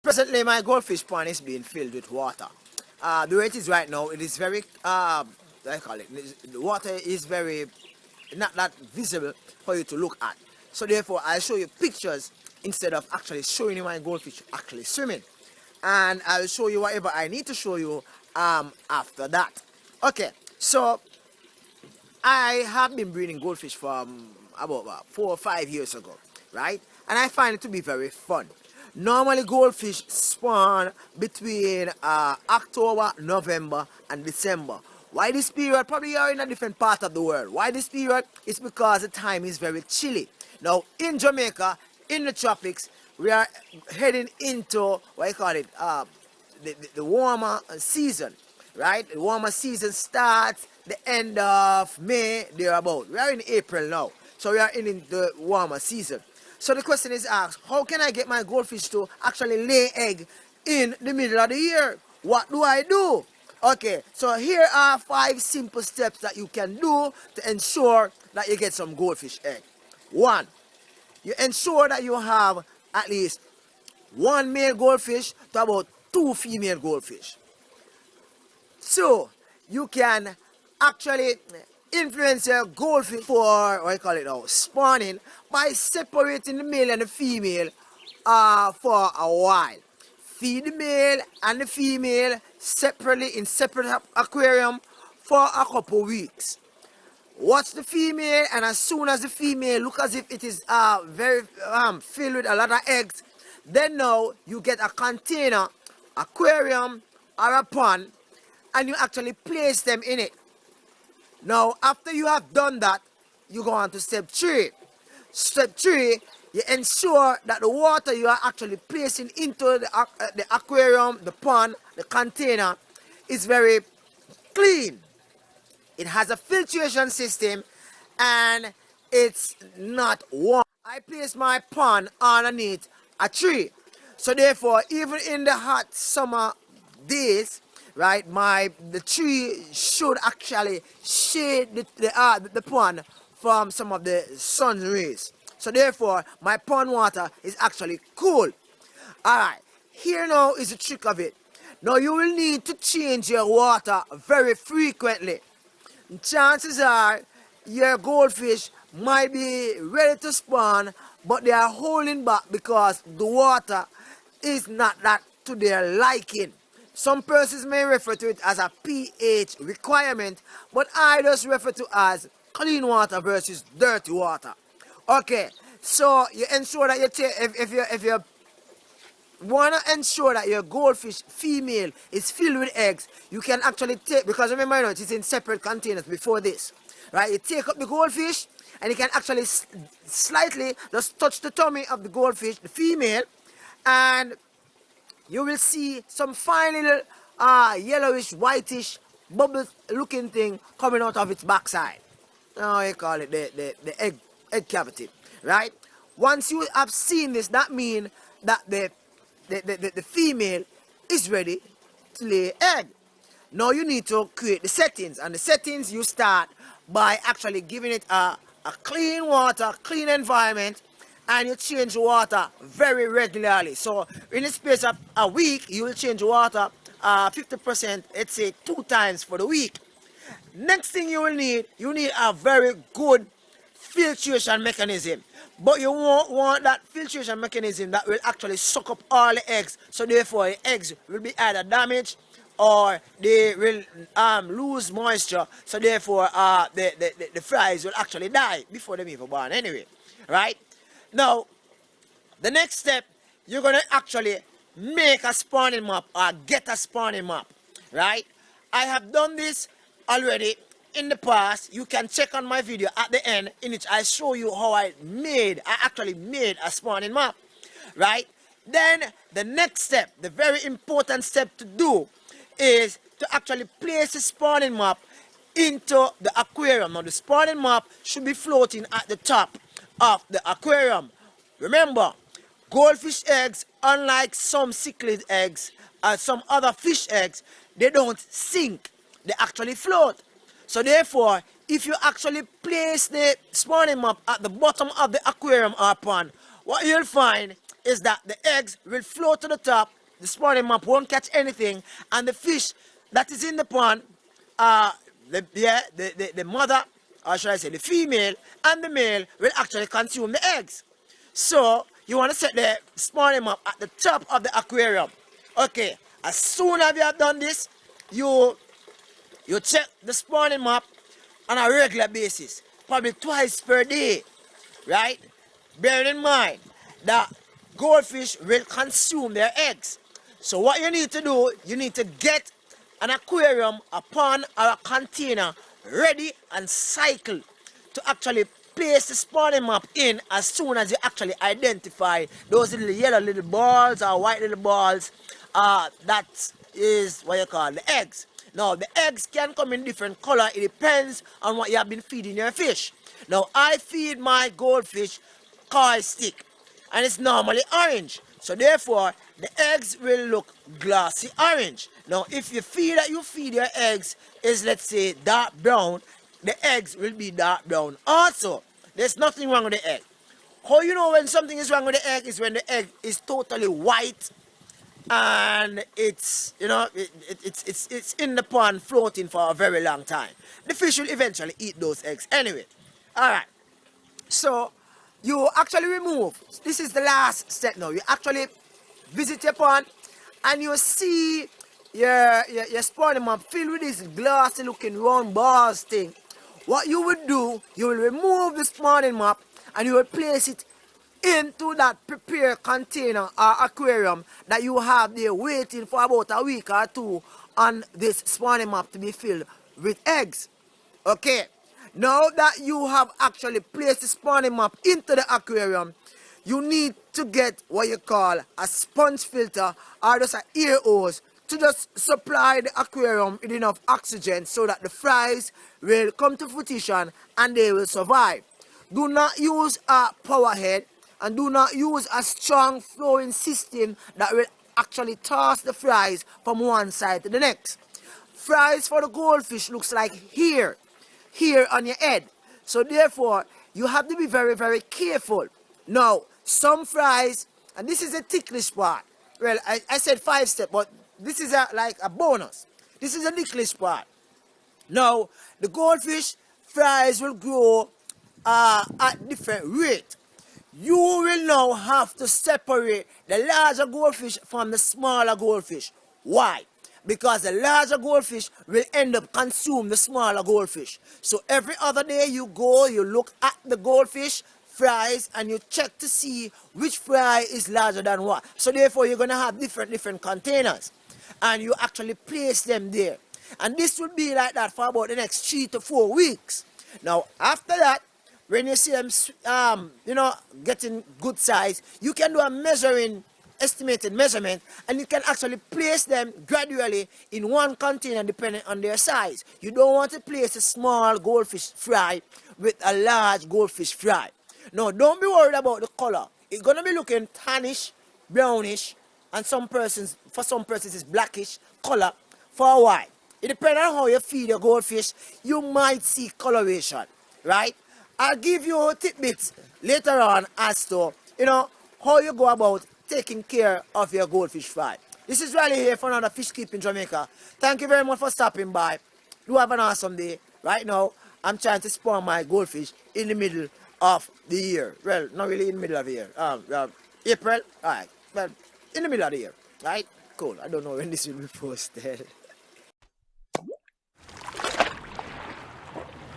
Presently, my goldfish pond is being filled with water. The way it is right now, it is very, I call it, the water is very, not that visible for you to look at. So therefore, I'll show you pictures instead of actually showing you my goldfish actually swimming. And I'll show you whatever I need to show you after that. Okay, so I have been breeding goldfish from about 4 or 5 years ago, right? And I find it to be very fun. Normally goldfish spawn between October, November and December. Why this period? Probably you're in a different part of the world. Why this period? It's because the time is very chilly. Now in Jamaica, in the tropics, we are heading into, what you call it, the warmer season, right? The warmer season starts the end of May, thereabout. We are in April now, so we are in the warmer season. So the question is asked, how can I get my goldfish to actually lay egg in the middle of the year? What do I do? Okay, so here are 5 simple steps that you can do to ensure that you get some goldfish egg. 1, you ensure that you have at least 1 male goldfish to about 2 female goldfish. 2, you can actually influence your goldfish for, what you call it now, spawning by separating the male and the female for a while. Feed the male and the female separately in separate aquarium for a couple weeks. Watch the female, and as soon as the female look as if it is very filled with a lot of eggs, then now you get a container, aquarium or a pond, and you actually place them in it. Now after you have done that, you go on to step 3. Step 3, you ensure that the water you are actually placing into the aquarium, the pond, the container is very clean. It has a filtration system and it's not warm. I place my pond underneath a tree. So therefore, even in the hot summer days, right, the tree should actually shade the pond from some of the sun rays. So therefore, my pond water is actually cool. Alright, here now is the trick of it. Now you will need to change your water very frequently. Chances are your goldfish might be ready to spawn, but they are holding back because the water is not that to their liking. Some persons may refer to it as a pH requirement, but I just refer to as clean water versus dirty water. Okay, so you ensure that you take, if you want to ensure that your goldfish female is filled with eggs, you can actually take, because remember, you know, it is in separate containers before this, right? You take up the goldfish and you can actually slightly just touch the tummy of the goldfish, the female, and you will see some fine little yellowish, whitish, bubble looking thing coming out of its backside. Now you call it the egg cavity, right? Once you have seen this, that means that the female is ready to lay egg. Now you need to create the settings, and the settings you start by actually giving it a clean water, clean environment, and you change the water very regularly. So in the space of a week, you will change the water 50%, let's say 2 times for the week. Next thing you will need, a very good filtration mechanism. But you won't want that filtration mechanism that will actually suck up all the eggs. So therefore the eggs will be either damaged or they will lose moisture. So therefore the fries will actually die before they even born anyway. Right? Now, the next step, you're going to actually make a spawning map or get a spawning map. Right? I have done this already in the past. You can check on my video at the end in which I show you how I actually made a spawning map, right? Then the next step, the very important step to do, is to actually place the spawning map into the aquarium. Now the spawning map should be floating at the top of the aquarium. Remember, goldfish eggs, unlike some cichlid eggs and some other fish eggs, they don't sink. They actually float. So therefore, if you actually place the spawning map at the bottom of the aquarium or pond, what you'll find is that the eggs will float to the top, the spawning map won't catch anything, and the fish that is in the pond, the mother, or should I say the female, and the male will actually consume the eggs. So you want to set the spawning map at the top of the aquarium. Okay, as soon as you have done this, you check the spawning map on a regular basis, probably twice per day, right? Bearing in mind that goldfish will consume their eggs. So what you need to do, you need to get an aquarium, a pond, or a container ready and cycle to actually place the spawning map in as soon as you actually identify those little yellow little balls or white little balls. That is what you call the eggs. Now the eggs can come in different color. It depends on what you have been feeding your fish. Now I feed my goldfish koi stick, and it's normally orange. So therefore the eggs will look glossy orange. Now if you feed your eggs is, let's say, dark brown, the eggs will be dark brown also. There's nothing wrong with the egg. How you know when something is wrong with the egg is when the egg is totally white and it's in the pond floating for a very long time. The fish will eventually eat those eggs anyway. Alright. So you actually remove, this is the last step now. You actually visit your pond and you see your spawning map filled with this glassy looking round balls thing. What you would do, you will remove the spawning map and you will place it into that prepared container or aquarium that you have there waiting for about a week or two on this spawning map to be filled with eggs. Okay, now that you have actually placed the spawning map into the aquarium, you need to get what you call a sponge filter or just an air hose to just supply the aquarium with enough oxygen so that the fries will come to fruition and they will survive. Do not use a power head and do not use a strong flowing system that will actually toss the fries from one side to the next. Fries for the goldfish looks like here on your head. So therefore, you have to be very, very careful. Now, some fries, and this is a ticklish part. Well, I said 5 steps, but this is like a bonus. This is a ticklish part. Now, the goldfish fries will grow at different rate. You will now have to separate the larger goldfish from the smaller goldfish. Why? Because the larger goldfish will end up consuming the smaller goldfish. So every other day you go, you look at the goldfish fries and you check to see which fry is larger than what. So therefore you're going to have different containers. And you actually place them there. And this will be like that for about the next 3 to 4 weeks. Now after that, when you see them, getting good size, you can do a estimated measurement, and you can actually place them gradually in one container depending on their size. You don't want to place a small goldfish fry with a large goldfish fry. Now, don't be worried about the color. It's gonna be looking tannish, brownish, and for some persons it's blackish color for a while. It depends on how you feed your goldfish. You might see coloration, right? I'll give you tidbits later on as to, how you go about taking care of your goldfish fry. This is Riley here for another Fish Keeping Jamaica. Thank you very much for stopping by. Do have an awesome day. Right now, I'm trying to spawn my goldfish in the middle of the year. Well, not really in the middle of the year. April? Alright. Well, in the middle of the year. Right? Cool. I don't know when this will be posted.